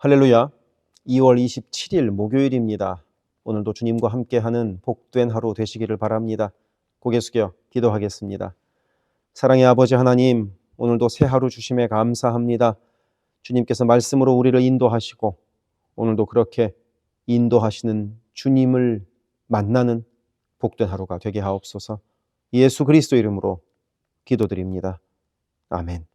할렐루야. 2월 27일 목요일입니다. 오늘도 주님과 함께하는 복된 하루 되시기를 바랍니다. 고개 숙여 기도하겠습니다. 사랑의 아버지 하나님, 오늘도 새 하루 주심에 감사합니다. 주님께서 말씀으로 우리를 인도하시고 오늘도 그렇게 인도하시는 주님을 만나는 복된 하루가 되게 하옵소서. 예수 그리스도 이름으로 기도드립니다. 아멘.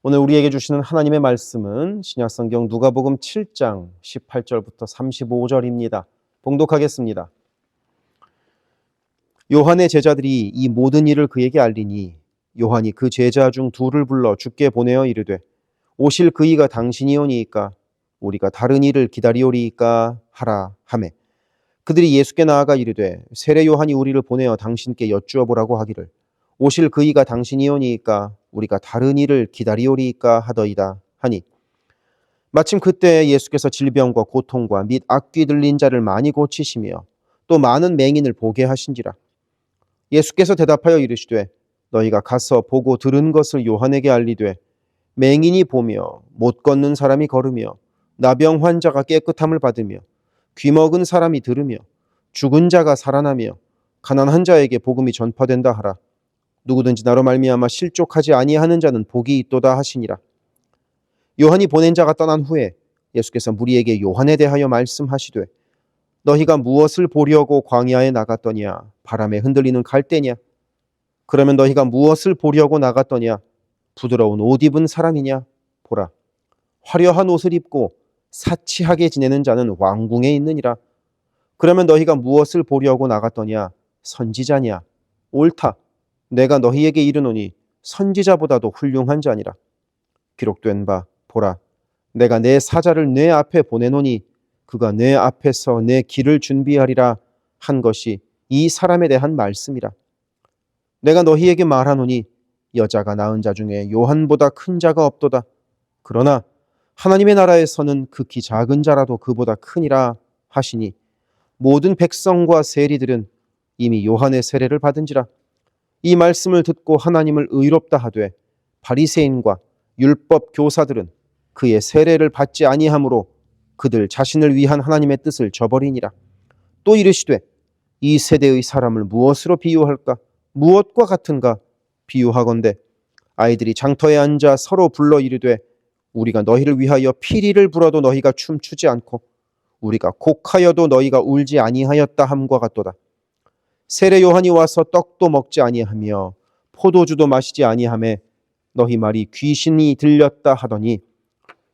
오늘 우리에게 주시는 하나님의 말씀은 신약성경 누가복음 7장 18절부터 35절입니다. 봉독하겠습니다. 요한의 제자들이 이 모든 일을 그에게 알리니 요한이 그 제자 중 둘을 불러 주께 보내어 이르되 오실 그이가 당신이오니이까 우리가 다른 이를 기다리오리이까 하라 하매 그들이 예수께 나아가 이르되 세례 요한이 우리를 보내어 당신께 여쭈어 보라고 하기를 오실 그이가 당신이오니이까 우리가 다른 이를 기다리오리이까 하더이다 하니 마침 그때 예수께서 질병과 고통과 및 악귀 들린 자를 많이 고치시며 또 많은 맹인을 보게 하신지라. 예수께서 대답하여 이르시되 너희가 가서 보고 들은 것을 요한에게 알리되 맹인이 보며 못 걷는 사람이 걸으며 나병 환자가 깨끗함을 받으며 귀먹은 사람이 들으며 죽은 자가 살아나며 가난한 자에게 복음이 전파된다 하라. 누구든지 나로 말미암아 실족하지 아니하는 자는 복이 있도다 하시니라. 요한이 보낸 자가 떠난 후에 예수께서 무리에게 요한에 대하여 말씀하시되 너희가 무엇을 보려고 광야에 나갔더냐? 바람에 흔들리는 갈대냐? 그러면 너희가 무엇을 보려고 나갔더냐? 부드러운 옷 입은 사람이냐? 보라, 화려한 옷을 입고 사치하게 지내는 자는 왕궁에 있느니라. 그러면 너희가 무엇을 보려고 나갔더냐? 선지자냐? 옳다. 내가 너희에게 이르노니 선지자보다도 훌륭한 자니라. 기록된 바 보라, 내가 내 사자를 내 앞에 보내노니 그가 내 앞에서 내 길을 준비하리라 한 것이 이 사람에 대한 말씀이라. 내가 너희에게 말하노니 여자가 낳은 자 중에 요한보다 큰 자가 없도다. 그러나 하나님의 나라에서는 극히 작은 자라도 그보다 크니라 하시니 모든 백성과 세리들은 이미 요한의 세례를 받은지라. 이 말씀을 듣고 하나님을 의롭다 하되 바리새인과 율법 교사들은 그의 세례를 받지 아니하므로 그들 자신을 위한 하나님의 뜻을 저버리니라. 또 이르시되 이 세대의 사람을 무엇으로 비유할까? 무엇과 같은가? 비유하건대 아이들이 장터에 앉아 서로 불러 이르되 우리가 너희를 위하여 피리를 불어도 너희가 춤추지 않고 우리가 곡하여도 너희가 울지 아니하였다 함과 같도다. 세례 요한이 와서 떡도 먹지 아니하며 포도주도 마시지 아니하매 너희 말이 귀신이 들렸다 하더니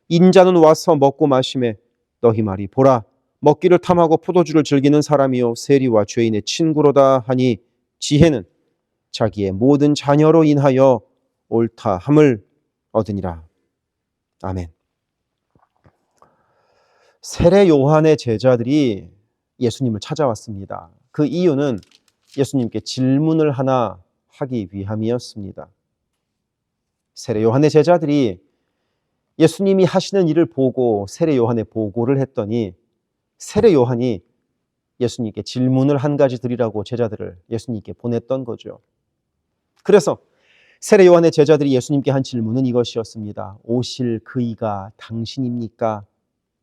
인자는 와서 먹고 마시매 너희 말이 보라 먹기를 탐하고 포도주를 즐기는 사람이요 세리와 죄인의 친구로다 하니 지혜는 자기의 모든 자녀로 인하여 옳다 함을 얻으니라. 아멘. 세례 요한의 제자들이 예수님을 찾아왔습니다. 그 이유는 예수님께 질문을 하나 하기 위함이었습니다. 세례 요한의 제자들이 예수님이 하시는 일을 보고 세례 요한에 보고를 했더니 세례 요한이 예수님께 질문을 한 가지 드리라고 제자들을 예수님께 보냈던 거죠. 그래서 세례 요한의 제자들이 예수님께 한 질문은 이것이었습니다. 오실 그이가 당신입니까?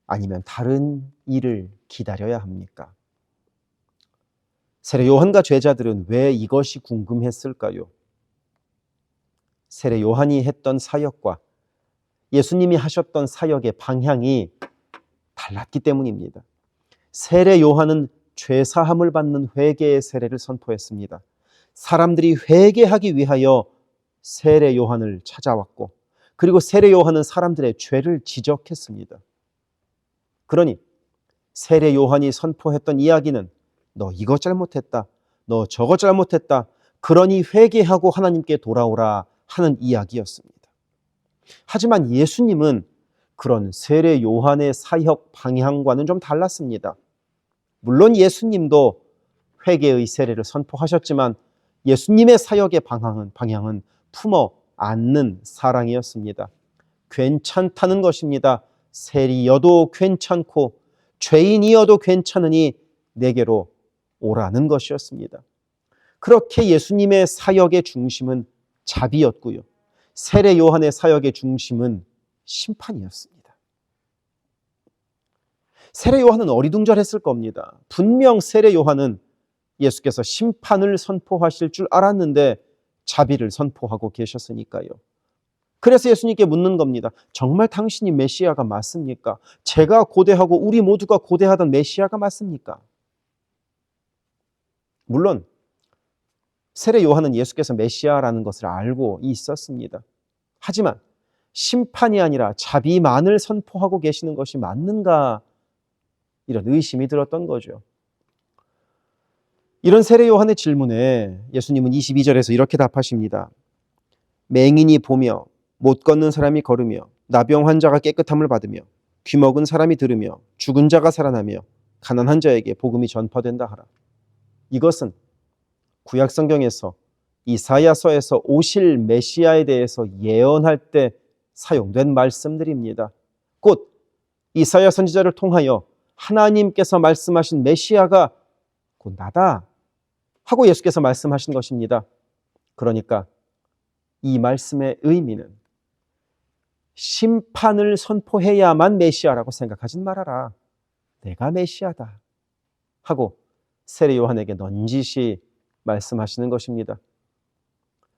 아니면 다른 이를 기다려야 합니까? 세례 요한과 제자들은 왜 이것이 궁금했을까요? 세례 요한이 했던 사역과 예수님이 하셨던 사역의 방향이 달랐기 때문입니다. 세례 요한은 죄사함을 받는 회개의 세례를 선포했습니다. 사람들이 회개하기 위하여 세례 요한을 찾아왔고 그리고 세례 요한은 사람들의 죄를 지적했습니다. 그러니 세례 요한이 선포했던 이야기는 너 이것 잘못했다, 너 저것 잘못했다, 그러니 회개하고 하나님께 돌아오라 하는 이야기였습니다. 하지만 예수님은 그런 세례 요한의 사역 방향과는 좀 달랐습니다. 물론 예수님도 회개의 세례를 선포하셨지만 예수님의 사역의 방향은 품어 안는 사랑이었습니다. 괜찮다는 것입니다. 세리여도 괜찮고 죄인이어도 괜찮으니 내게로 오라는 것이었습니다. 그렇게 예수님의 사역의 중심은 자비였고요. 세례 요한의 사역의 중심은 심판이었습니다. 세례 요한은 어리둥절했을 겁니다. 분명 세례 요한은 예수께서 심판을 선포하실 줄 알았는데 자비를 선포하고 계셨으니까요. 그래서 예수님께 묻는 겁니다. 정말 당신이 메시아가 맞습니까? 제가 고대하고 우리 모두가 고대하던 메시아가 맞습니까? 물론 세례 요한은 예수께서 메시아라는 것을 알고 있었습니다. 하지만 심판이 아니라 자비만을 선포하고 계시는 것이 맞는가? 이런 의심이 들었던 거죠. 이런 세례 요한의 질문에 예수님은 22절에서 이렇게 답하십니다. 맹인이 보며 못 걷는 사람이 걸으며 나병 환자가 깨끗함을 받으며 귀먹은 사람이 들으며 죽은 자가 살아나며 가난한 자에게 복음이 전파된다 하라. 이것은 구약 성경에서 이사야서에서 오실 메시아에 대해서 예언할 때 사용된 말씀들입니다. 곧 이사야 선지자를 통하여 하나님께서 말씀하신 메시아가 곧 나다 하고 예수께서 말씀하신 것입니다. 그러니까 이 말씀의 의미는 심판을 선포해야만 메시아라고 생각하진 말아라. 내가 메시아다 하고 세례 요한에게 넌지시 말씀하시는 것입니다.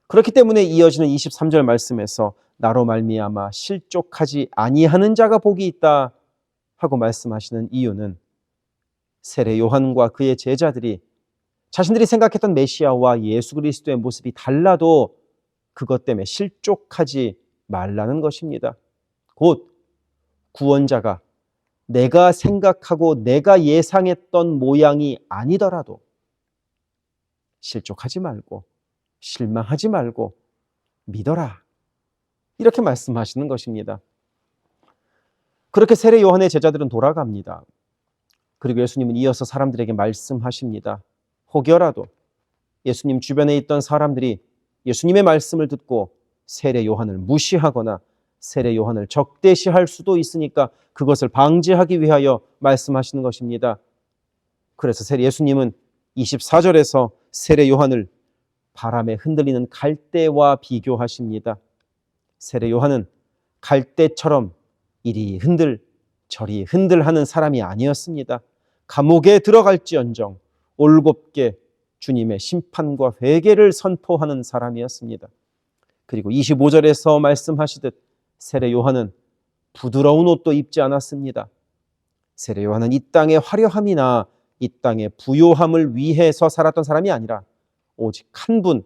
그렇기 때문에 이어지는 23절 말씀에서 나로 말미암아 실족하지 아니하는 자가 복이 있다 하고 말씀하시는 이유는 세례 요한과 그의 제자들이 자신들이 생각했던 메시아와 예수 그리스도의 모습이 달라도 그것 때문에 실족하지 말라는 것입니다. 곧 구원자가 내가 생각하고 내가 예상했던 모양이 아니더라도 실족하지 말고 실망하지 말고 믿어라. 이렇게 말씀하시는 것입니다. 그렇게 세례 요한의 제자들은 돌아갑니다. 그리고 예수님은 이어서 사람들에게 말씀하십니다. 혹여라도 예수님 주변에 있던 사람들이 예수님의 말씀을 듣고 세례 요한을 무시하거나 세례 요한을 적대시할 수도 있으니까 그것을 방지하기 위하여 말씀하시는 것입니다. 그래서 예수님은 24절에서 세례 요한을 바람에 흔들리는 갈대와 비교하십니다. 세례 요한은 갈대처럼 이리 흔들 저리 흔들 하는 사람이 아니었습니다. 감옥에 들어갈지언정 올곧게 주님의 심판과 회개를 선포하는 사람이었습니다. 그리고 25절에서 말씀하시듯 세례 요한은 부드러운 옷도 입지 않았습니다. 세례 요한은 이 땅의 화려함이나 이 땅의 부요함을 위해서 살았던 사람이 아니라 오직 한 분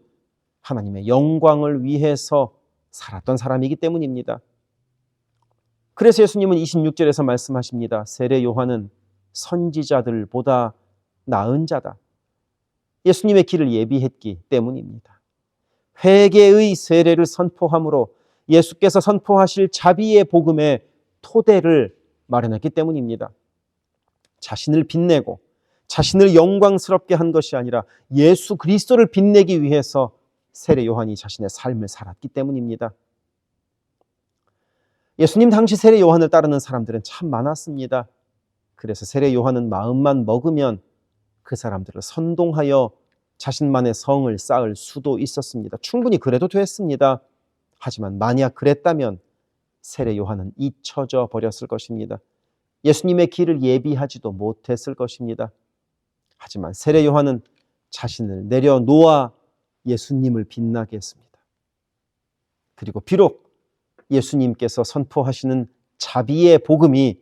하나님의 영광을 위해서 살았던 사람이기 때문입니다. 그래서 예수님은 26절에서 말씀하십니다. 세례 요한은 선지자들보다 나은 자다. 예수님의 길을 예비했기 때문입니다. 회개의 세례를 선포함으로 예수께서 선포하실 자비의 복음의 토대를 마련했기 때문입니다. 자신을 빛내고 자신을 영광스럽게 한 것이 아니라 예수 그리스도를 빛내기 위해서 세례 요한이 자신의 삶을 살았기 때문입니다. 예수님 당시 세례 요한을 따르는 사람들은 참 많았습니다. 그래서 세례 요한은 마음만 먹으면 그 사람들을 선동하여 자신만의 성을 쌓을 수도 있었습니다. 충분히 그래도 됐습니다. 하지만 만약 그랬다면 세례 요한은 잊혀져 버렸을 것입니다. 예수님의 길을 예비하지도 못했을 것입니다. 하지만 세례 요한은 자신을 내려놓아 예수님을 빛나게 했습니다. 그리고 비록 예수님께서 선포하시는 자비의 복음이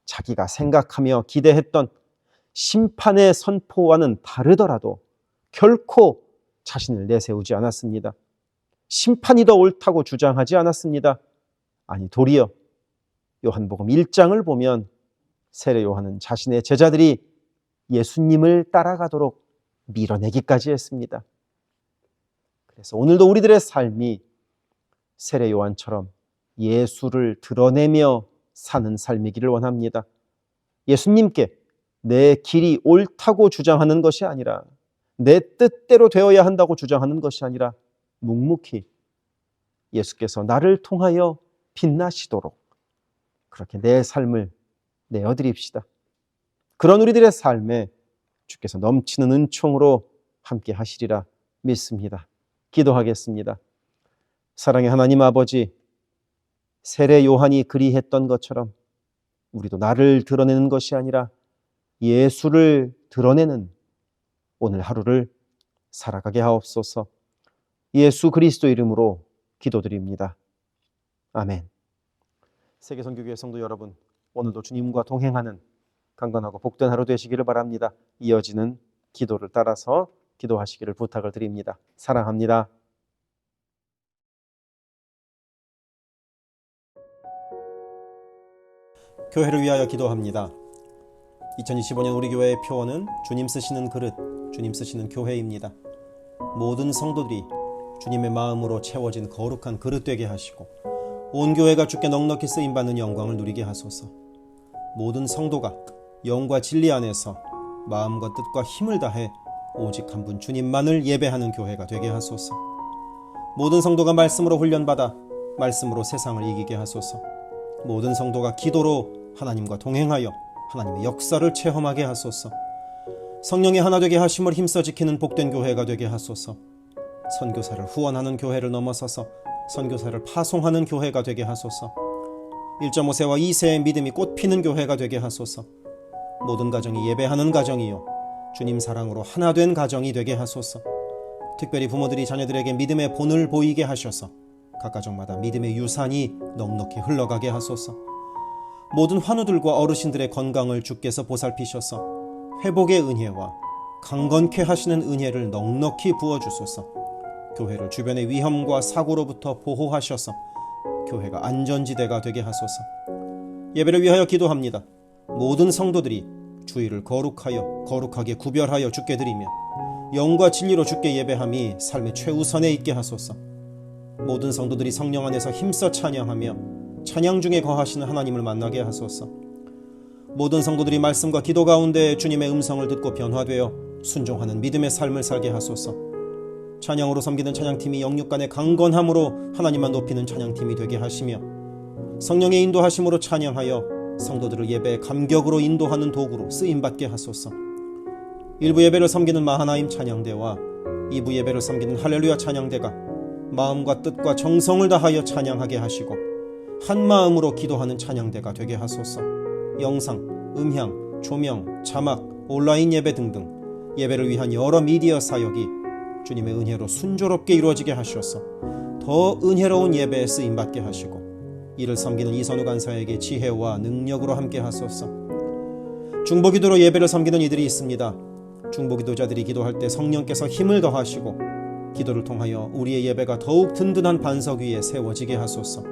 자기가 생각하며 기대했던 심판의 선포와는 다르더라도 결코 자신을 내세우지 않았습니다. 심판이 더 옳다고 주장하지 않았습니다. 아니, 도리어 요한복음 1장을 보면 세례 요한은 자신의 제자들이 예수님을 따라가도록 밀어내기까지 했습니다. 그래서 오늘도 우리들의 삶이 세례 요한처럼 예수를 드러내며 사는 삶이기를 원합니다. 예수님께 내 길이 옳다고 주장하는 것이 아니라 내 뜻대로 되어야 한다고 주장하는 것이 아니라 묵묵히 예수께서 나를 통하여 빛나시도록 그렇게 내 삶을 내어드립시다. 그런 우리들의 삶에 주께서 넘치는 은총으로 함께 하시리라 믿습니다. 기도하겠습니다. 사랑의 하나님 아버지, 세례 요한이 그리했던 것처럼 우리도 나를 드러내는 것이 아니라 예수를 드러내는 오늘 하루를 살아가게 하옵소서. 예수 그리스도 이름으로 기도드립니다. 아멘. 세계선교교회 성도 여러분, 오늘도 주님과 동행하는 강건하고 복된 하루 되시기를 바랍니다. 이어지는 기도를 따라서 기도하시기를 부탁을 드립니다. 사랑합니다. 교회를 위하여 기도합니다. 2025년 우리 교회의 표어는 주님 쓰시는 그릇, 주님 쓰시는 교회입니다. 모든 성도들이 주님의 마음으로 채워진 거룩한 그릇 되게 하시고 온 교회가 주께 넉넉히 쓰임받는 영광을 누리게 하소서. 모든 성도가 영과 진리 안에서 마음과 뜻과 힘을 다해 오직 한 분 주님만을 예배하는 교회가 되게 하소서. 모든 성도가 말씀으로 훈련받아 말씀으로 세상을 이기게 하소서. 모든 성도가 기도로 하나님과 동행하여 하나님의 역사를 체험하게 하소서. 성령의 하나 되게 하심을 힘써 지키는 복된 교회가 되게 하소서. 선교사를 후원하는 교회를 넘어서서 선교사를 파송하는 교회가 되게 하소서. 1.5세와 2세의 믿음이 꽃피는 교회가 되게 하소서. 모든 가정이 예배하는 가정이요 주님 사랑으로 하나 된 가정이 되게 하소서. 특별히 부모들이 자녀들에게 믿음의 본을 보이게 하셔서 각 가정마다 믿음의 유산이 넉넉히 흘러가게 하소서. 모든 환우들과 어르신들의 건강을 주께서 보살피셔서 회복의 은혜와 강건케 하시는 은혜를 넉넉히 부어주소서. 교회를 주변의 위험과 사고로부터 보호하셔서 교회가 안전지대가 되게 하소서. 예배를 위하여 기도합니다. 모든 성도들이 주일을 거룩하게 구별하여 주께 드리며 영과 진리로 주께 예배함이 삶의 최우선에 있게 하소서. 모든 성도들이 성령 안에서 힘써 찬양하며 찬양 중에 거하시는 하나님을 만나게 하소서. 모든 성도들이 말씀과 기도 가운데 주님의 음성을 듣고 변화되어 순종하는 믿음의 삶을 살게 하소서. 찬양으로 섬기는 찬양팀이 영육 간의 강건함으로 하나님만 높이는 찬양팀이 되게 하시며 성령의 인도하심으로 찬양하여 성도들을 예배의 감격으로 인도하는 도구로 쓰임받게 하소서. 1부 예배를 섬기는 마하나임 찬양대와 2부 예배를 섬기는 할렐루야 찬양대가 마음과 뜻과 정성을 다하여 찬양하게 하시고 한 마음으로 기도하는 찬양대가 되게 하소서. 영상, 음향, 조명, 자막, 온라인 예배 등등 예배를 위한 여러 미디어 사역이 주님의 은혜로 순조롭게 이루어지게 하셔서 더 은혜로운 예배에 쓰임받게 하시고 이를 섬기는 이선우 간사에게 지혜와 능력으로 함께 하소서. 중보기도로 예배를 섬기는 이들이 있습니다. 중보기도자들이 기도할 때 성령께서 힘을 더하시고 기도를 통하여 우리의 예배가 더욱 든든한 반석 위에 세워지게 하소서.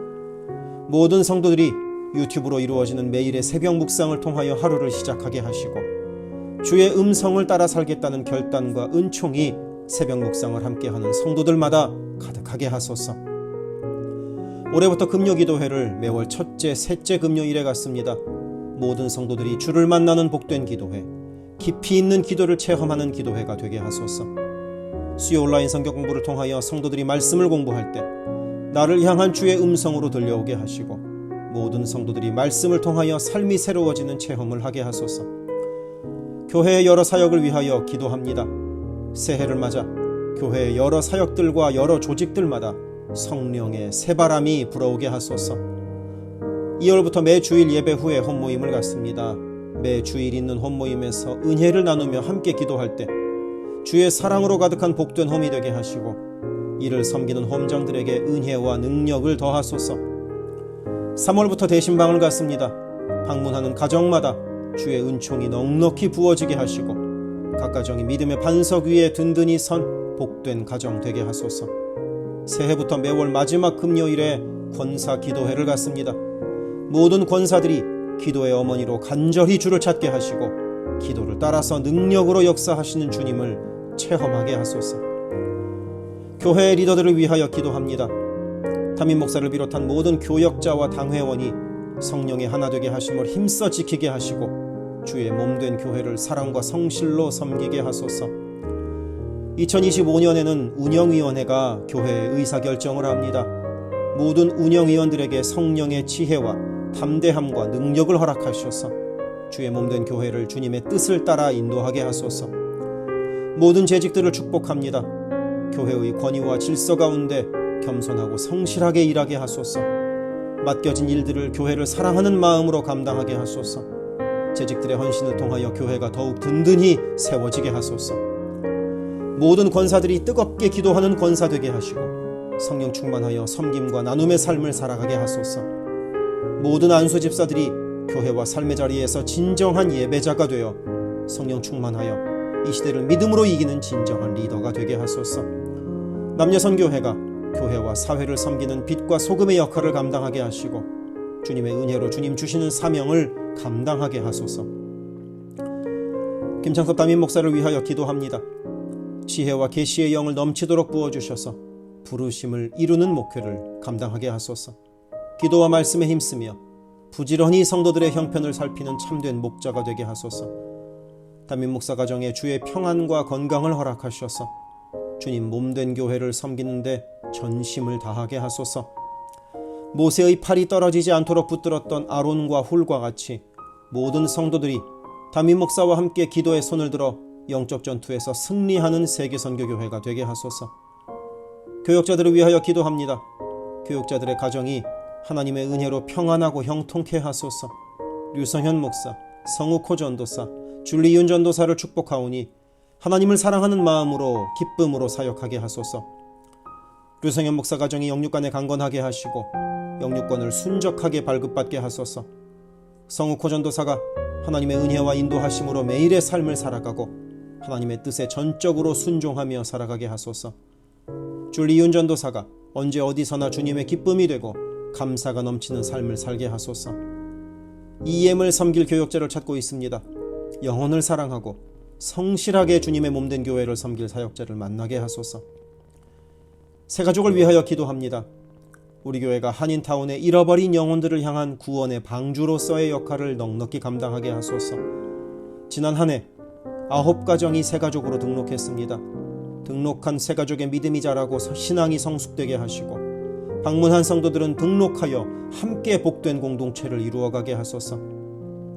모든 성도들이 유튜브로 이루어지는 매일의 새벽 묵상을 통하여 하루를 시작하게 하시고 주의 음성을 따라 살겠다는 결단과 은총이 새벽 묵상을 함께하는 성도들마다 가득하게 하소서. 올해부터 금요기도회를 매월 첫째, 셋째 금요일에 갖습니다. 모든 성도들이 주를 만나는 복된 기도회, 깊이 있는 기도를 체험하는 기도회가 되게 하소서. 수요 온라인 성경 공부를 통하여 성도들이 말씀을 공부할 때 나를 향한 주의 음성으로 들려오게 하시고 모든 성도들이 말씀을 통하여 삶이 새로워지는 체험을 하게 하소서. 교회의 여러 사역을 위하여 기도합니다. 새해를 맞아 교회의 여러 사역들과 여러 조직들마다 성령의 새바람이 불어오게 하소서. 2월부터 매 주일 예배 후에 홈모임을 갖습니다. 매 주일 있는 홈모임에서 은혜를 나누며 함께 기도할 때 주의 사랑으로 가득한 복된 홈이 되게 하시고 이를 섬기는 홈장들에게 은혜와 능력을 더하소서. 3월부터 대신방을 갖습니다. 방문하는 가정마다 주의 은총이 넉넉히 부어지게 하시고 각 가정이 믿음의 반석 위에 든든히 선 복된 가정 되게 하소서. 새해부터 매월 마지막 금요일에 권사 기도회를 갖습니다. 모든 권사들이 기도의 어머니로 간절히 주를 찾게 하시고 기도를 따라서 능력으로 역사하시는 주님을 체험하게 하소서. 교회의 리더들을 위하여 기도합니다. 담임 목사를 비롯한 모든 교역자와 당회원이 성령의 하나 되게 하심을 힘써 지키게 하시고 주의 몸된 교회를 사랑과 성실로 섬기게 하소서. 2025년에는 운영위원회가 교회의 의사결정을 합니다. 모든 운영위원들에게 성령의 지혜와 담대함과 능력을 허락하셔서 주의 몸된 교회를 주님의 뜻을 따라 인도하게 하소서. 모든 재직들을 축복합니다. 교회의 권위와 질서 가운데 겸손하고 성실하게 일하게 하소서. 맡겨진 일들을 교회를 사랑하는 마음으로 감당하게 하소서. 재직들의 헌신을 통하여 교회가 더욱 든든히 세워지게 하소서. 모든 권사들이 뜨겁게 기도하는 권사 되게 하시고 성령 충만하여 섬김과 나눔의 삶을 살아가게 하소서. 모든 안수 집사들이 교회와 삶의 자리에서 진정한 예배자가 되어 성령 충만하여 이 시대를 믿음으로 이기는 진정한 리더가 되게 하소서. 남녀선교회가 교회와 사회를 섬기는 빛과 소금의 역할을 감당하게 하시고 주님의 은혜로 주님 주시는 사명을 감당하게 하소서. 김창섭 담임 목사를 위하여 기도합니다. 지혜와 계시의 영을 넘치도록 부어주셔서 부르심을 이루는 목회를 감당하게 하소서. 기도와 말씀에 힘쓰며 부지런히 성도들의 형편을 살피는 참된 목자가 되게 하소서. 담임 목사 가정에 주의 평안과 건강을 허락하셔서 주님 몸된 교회를 섬기는데 전심을 다하게 하소서. 모세의 팔이 떨어지지 않도록 붙들었던 아론과 훌과 같이 모든 성도들이 담임 목사와 함께 기도의 손을 들어 영적 전투에서 승리하는 세계선교교회가 되게 하소서. 교역자들을 위하여 기도합니다. 교역자들의 가정이 하나님의 은혜로 평안하고 형통케 하소서. 류성현 목사, 성욱호 전도사, 줄리윤 전도사를 축복하오니 하나님을 사랑하는 마음으로 기쁨으로 사역하게 하소서. 류성현 목사 가정이 영육간에 강건하게 하시고 영육권을 순적하게 발급받게 하소서. 성욱호 전도사가 하나님의 은혜와 인도하심으로 매일의 삶을 살아가고 하나님의 뜻에 전적으로 순종하며 살아가게 하소서. 줄리윤 전도사가 언제 어디서나 주님의 기쁨이 되고 감사가 넘치는 삶을 살게 하소서. EM을 섬길 교역자를 찾고 있습니다. 영혼을 사랑하고 성실하게 주님의 몸된 교회를 섬길 사역자를 만나게 하소서. 새가족을 위하여 기도합니다. 우리 교회가 한인타운의 잃어버린 영혼들을 향한 구원의 방주로서의 역할을 넉넉히 감당하게 하소서. 지난 한 해 9가정이 새가족으로 등록했습니다. 등록한 새가족의 믿음이 자라고 신앙이 성숙되게 하시고 방문한 성도들은 등록하여 함께 복된 공동체를 이루어가게 하소서.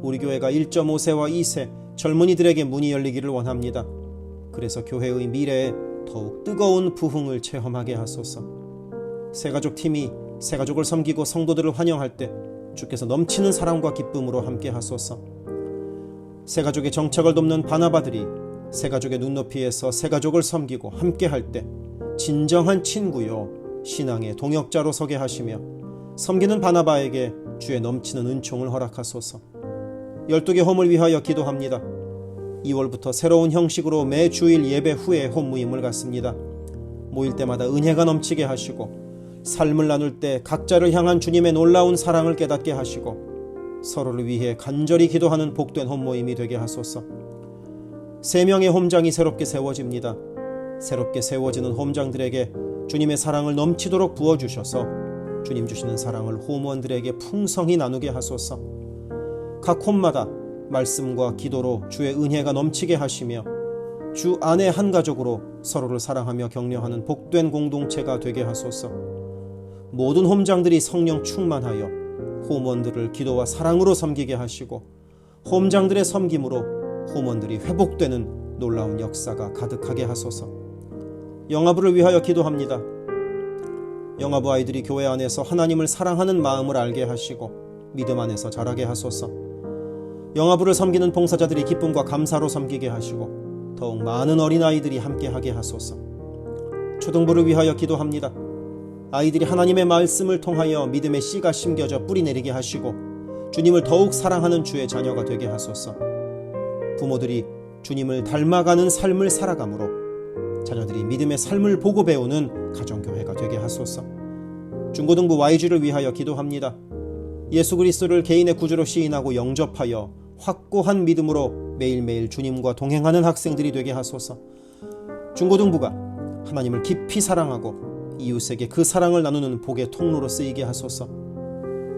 우리 교회가 1.5세와 2세 젊은이들에게 문이 열리기를 원합니다. 그래서 교회의 미래에 더욱 뜨거운 부흥을 체험하게 하소서. 새가족 팀이 새가족을 섬기고 성도들을 환영할 때 주께서 넘치는 사랑과 기쁨으로 함께 하소서. 새가족의 정착을 돕는 바나바들이 새가족의 눈높이에서 새가족을 섬기고 함께 할 때 진정한 친구요 신앙의 동역자로 서게 하시며 섬기는 바나바에게 주의 넘치는 은총을 허락하소서. 12개 홈을 위하여 기도합니다. 2월부터 새로운 형식으로 매 주일 예배 후에 홈 모임을 갖습니다. 모일 때마다 은혜가 넘치게 하시고 삶을 나눌 때 각자를 향한 주님의 놀라운 사랑을 깨닫게 하시고 서로를 위해 간절히 기도하는 복된 홈 모임이 되게 하소서. 3명의 홈장이 새롭게 세워집니다. 새롭게 세워지는 홈장들에게 주님의 사랑을 넘치도록 부어주셔서 주님 주시는 사랑을 홈원들에게 풍성히 나누게 하소서. 각 홈마다 말씀과 기도로 주의 은혜가 넘치게 하시며 주 안에 한 가족으로 서로를 사랑하며 격려하는 복된 공동체가 되게 하소서. 모든 홈장들이 성령 충만하여 홈원들을 기도와 사랑으로 섬기게 하시고 홈장들의 섬김으로 홈원들이 회복되는 놀라운 역사가 가득하게 하소서. 영아부를 위하여 기도합니다. 영아부 아이들이 교회 안에서 하나님을 사랑하는 마음을 알게 하시고 믿음 안에서 자라게 하소서. 영아부를 섬기는 봉사자들이 기쁨과 감사로 섬기게 하시고 더욱 많은 어린아이들이 함께하게 하소서. 초등부를 위하여 기도합니다. 아이들이 하나님의 말씀을 통하여 믿음의 씨가 심겨져 뿌리내리게 하시고 주님을 더욱 사랑하는 주의 자녀가 되게 하소서. 부모들이 주님을 닮아가는 삶을 살아가므로 자녀들이 믿음의 삶을 보고 배우는 가정교회가 되게 하소서. 중고등부 YG를 위하여 기도합니다. 예수 그리스도를 개인의 구주로 시인하고 영접하여 확고한 믿음으로 매일매일 주님과 동행하는 학생들이 되게 하소서. 중고등부가 하나님을 깊이 사랑하고 이웃에게 그 사랑을 나누는 복의 통로로 쓰이게 하소서.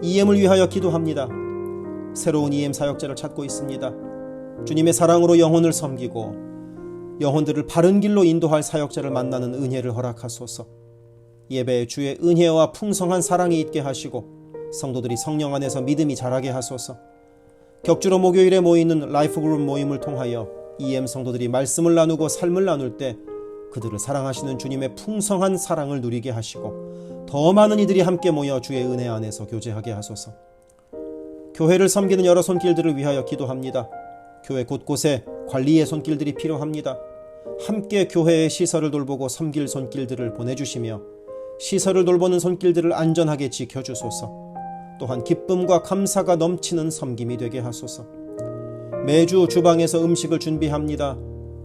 EM을 위하여 기도합니다. 새로운 EM 사역자를 찾고 있습니다. 주님의 사랑으로 영혼을 섬기고 영혼들을 바른 길로 인도할 사역자를 만나는 은혜를 허락하소서. 예배에 주의 은혜와 풍성한 사랑이 있게 하시고 성도들이 성령 안에서 믿음이 자라게 하소서. 격주로 목요일에 모이는 라이프그룹 모임을 통하여 EM 성도들이 말씀을 나누고 삶을 나눌 때 그들을 사랑하시는 주님의 풍성한 사랑을 누리게 하시고 더 많은 이들이 함께 모여 주의 은혜 안에서 교제하게 하소서. 교회를 섬기는 여러 손길들을 위하여 기도합니다. 교회 곳곳에 관리의 손길들이 필요합니다. 함께 교회의 시설을 돌보고 섬길 손길들을 보내주시며 시설을 돌보는 손길들을 안전하게 지켜주소서. 또한 기쁨과 감사가 넘치는 섬김이 되게 하소서. 매주 주방에서 음식을 준비합니다.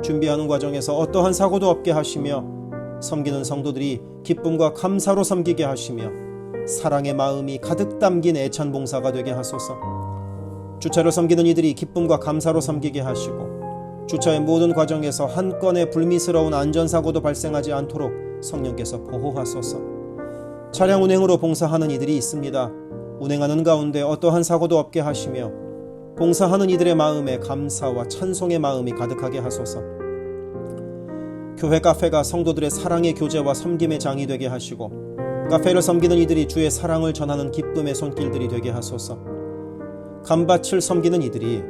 준비하는 과정에서 어떠한 사고도 없게 하시며 섬기는 성도들이 기쁨과 감사로 섬기게 하시며 사랑의 마음이 가득 담긴 애찬 봉사가 되게 하소서. 주차를 섬기는 이들이 기쁨과 감사로 섬기게 하시고 주차의 모든 과정에서 한 건의 불미스러운 안전사고도 발생하지 않도록 성령께서 보호하소서. 차량 운행으로 봉사하는 이들이 있습니다. 운행하는 가운데 어떠한 사고도 없게 하시며 봉사하는 이들의 마음에 감사와 찬송의 마음이 가득하게 하소서. 교회 카페가 성도들의 사랑의 교제와 섬김의 장이 되게 하시고 카페를 섬기는 이들이 주의 사랑을 전하는 기쁨의 손길들이 되게 하소서. 감밭을 섬기는 이들이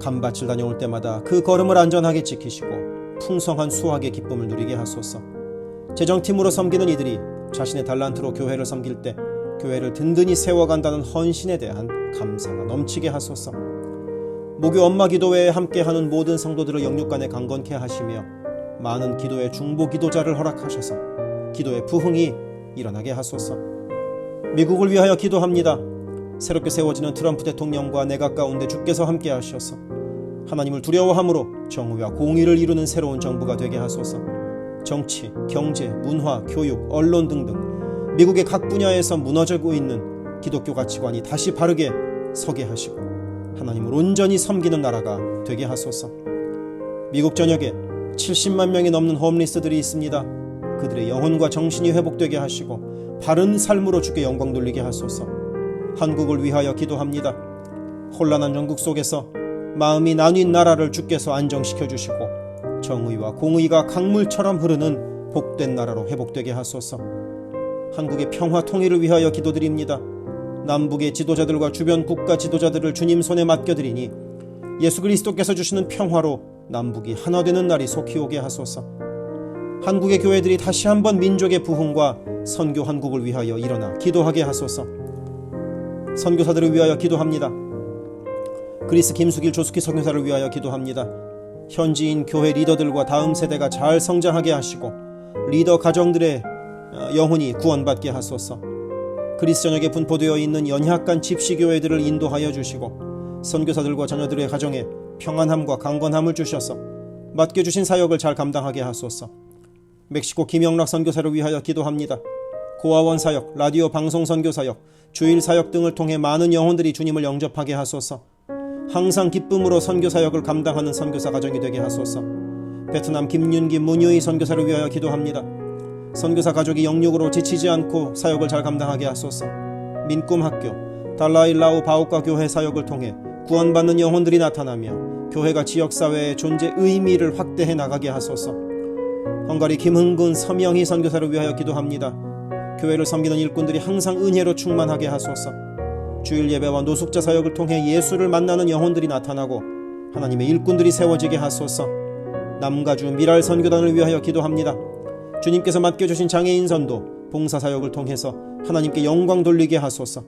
감밭을 다녀올 때마다 그 걸음을 안전하게 지키시고 풍성한 수확의 기쁨을 누리게 하소서. 재정팀으로 섬기는 이들이 자신의 달란트로 교회를 섬길 때 교회를 든든히 세워간다는 헌신에 대한 감사가 넘치게 하소서. 목요 엄마 기도회에 함께하는 모든 성도들을 영육간에 강건케 하시며 많은 기도의 중보 기도자를 허락하셔서 기도의 부흥이 일어나게 하소서. 미국을 위하여 기도합니다. 새롭게 세워지는 트럼프 대통령과 내각 가운데 주께서 함께 하셔서 하나님을 두려워함으로 정의와 공의를 이루는 새로운 정부가 되게 하소서. 정치, 경제, 문화, 교육, 언론 등등 미국의 각 분야에서 무너지고 있는 기독교 가치관이 다시 바르게 서게 하시고 하나님을 온전히 섬기는 나라가 되게 하소서. 미국 전역에 70만 명이 넘는 홈리스들이 있습니다. 그들의 영혼과 정신이 회복되게 하시고 바른 삶으로 주께 영광 돌리게 하소서. 한국을 위하여 기도합니다. 혼란한 전국 속에서 마음이 나뉜 나라를 주께서 안정시켜 주시고 정의와 공의가 강물처럼 흐르는 복된 나라로 회복되게 하소서. 한국의 평화 통일을 위하여 기도드립니다. 남북의 지도자들과 주변 국가 지도자들을 주님 손에 맡겨드리니 예수 그리스도께서 주시는 평화로 남북이 하나 되는 날이 속히 오게 하소서. 한국의 교회들이 다시 한번 민족의 부흥과 선교 한국을 위하여 일어나 기도하게 하소서. 선교사들을 위하여 기도합니다. 그리스 김수길 조숙희 선교사를 위하여 기도합니다. 현지인 교회 리더들과 다음 세대가 잘 성장하게 하시고 리더 가정들의 영혼이 구원받게 하소서. 그리스 전역에 분포되어 있는 연약한 집시교회들을 인도하여 주시고 선교사들과 자녀들의 가정에 평안함과 강건함을 주셔서 맡겨주신 사역을 잘 감당하게 하소서. 멕시코 김영락 선교사를 위하여 기도합니다. 고아원 사역, 라디오 방송 선교 사역, 주일 사역 등을 통해 많은 영혼들이 주님을 영접하게 하소서. 항상 기쁨으로 선교 사역을 감당하는 선교사 가정이 되게 하소서. 베트남 김윤기 문유희 선교사를 위하여 기도합니다. 선교사 가족이 영육으로 지치지 않고 사역을 잘 감당하게 하소서. 민꿈학교, 달라일라오 바오카 교회 사역을 통해 구원받는 영혼들이 나타나며 교회가 지역사회의 존재 의미를 확대해 나가게 하소서. 헝가리 김흥근 서명희 선교사를 위하여 기도합니다. 교회를 섬기는 일꾼들이 항상 은혜로 충만하게 하소서. 주일 예배와 노숙자 사역을 통해 예수를 만나는 영혼들이 나타나고 하나님의 일꾼들이 세워지게 하소서. 남가주 미랄 선교단을 위하여 기도합니다. 주님께서 맡겨주신 장애인 선도, 봉사사역을 통해서 하나님께 영광 돌리게 하소서.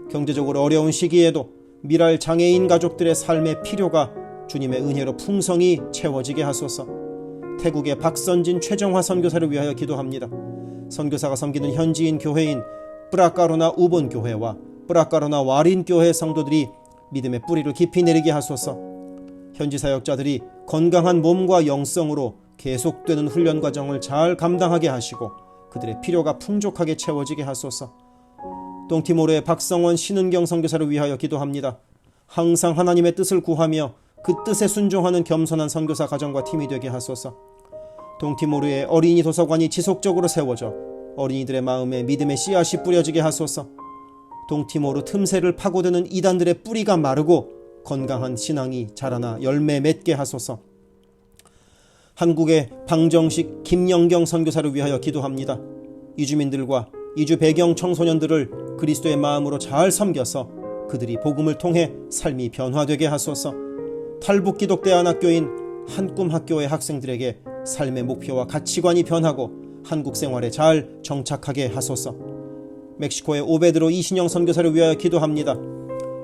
경제적으로 어려운 시기에도 미랄 장애인 가족들의 삶의 필요가 주님의 은혜로 풍성히 채워지게 하소서. 태국의 박선진 최정화 선교사를 위하여 기도합니다. 선교사가 섬기는 현지인 교회인 뿌라카로나 우본 교회와 뿌라카로나 와린 교회 성도들이 믿음의 뿌리를 깊이 내리게 하소서. 현지 사역자들이 건강한 몸과 영성으로 계속되는 훈련 과정을 잘 감당하게 하시고 그들의 필요가 풍족하게 채워지게 하소서. 동티모르의 박성원 신은경 선교사를 위하여 기도합니다. 항상 하나님의 뜻을 구하며 그 뜻에 순종하는 겸손한 선교사 가정과 팀이 되게 하소서. 동티모르의 어린이 도서관이 지속적으로 세워져 어린이들의 마음에 믿음의 씨앗이 뿌려지게 하소서. 동티모르 틈새를 파고드는 이단들의 뿌리가 마르고 건강한 신앙이 자라나 열매 맺게 하소서. 한국의 방정식 김영경 선교사를 위하여 기도합니다. 이주민들과 이주 배경 청소년들을 그리스도의 마음으로 잘 섬겨서 그들이 복음을 통해 삶이 변화되게 하소서. 탈북기독대안학교인 한꿈학교의 학생들에게 삶의 목표와 가치관이 변하고 한국 생활에 잘 정착하게 하소서. 멕시코의 오베드로 이신영 선교사를 위하여 기도합니다.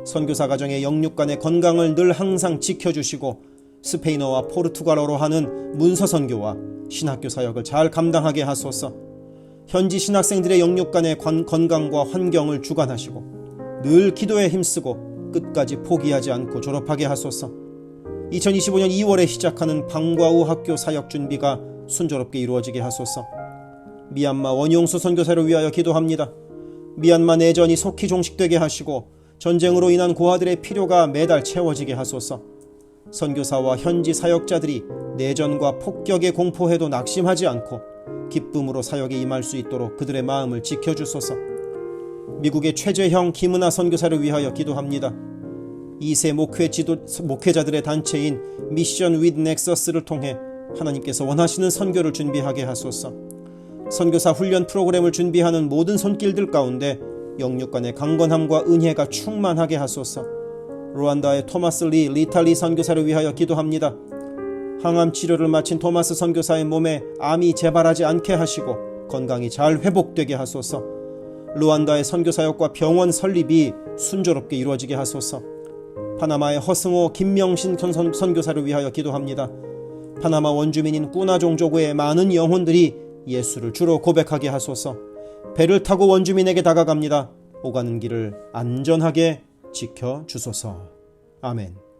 선교사 가정의 영육간의 건강을 늘 항상 지켜주시고 스페인어와 포르투갈어로 하는 문서 선교와 신학교 사역을 잘 감당하게 하소서. 현지 신학생들의 영육간의 건강과 환경을 주관하시고 늘 기도에 힘쓰고 끝까지 포기하지 않고 졸업하게 하소서. 2025년 2월에 시작하는 방과후 학교 사역 준비가 순조롭게 이루어지게 하소서. 미얀마 원용수 선교사를 위하여 기도합니다. 미얀마 내전이 속히 종식되게 하시고 전쟁으로 인한 고아들의 필요가 매달 채워지게 하소서. 선교사와 현지 사역자들이 내전과 폭격의 공포에도 낙심하지 않고 기쁨으로 사역에 임할 수 있도록 그들의 마음을 지켜주소서. 미국의 최재형 김은하 선교사를 위하여 기도합니다. 2세 목회자들의 단체인 미션 윗 넥서스를 통해 하나님께서 원하시는 선교를 준비하게 하소서. 선교사 훈련 프로그램을 준비하는 모든 손길들 가운데 영육간의 강건함과 은혜가 충만하게 하소서. 루안다의 토마스 리탈리 선교사를 위하여 기도합니다. 항암 치료를 마친 토마스 선교사의 몸에 암이 재발하지 않게 하시고 건강이 잘 회복되게 하소서. 루안다의 선교사역과 병원 설립이 순조롭게 이루어지게 하소서. 파나마의 허승호 김명신 선교사를 위하여 기도합니다. 파나마 원주민인 꾸나종족의 많은 영혼들이 예수를 주로 고백하게 하소서. 배를 타고 원주민에게 다가갑니다. 오가는 길을 안전하게 지켜주소서. 아멘.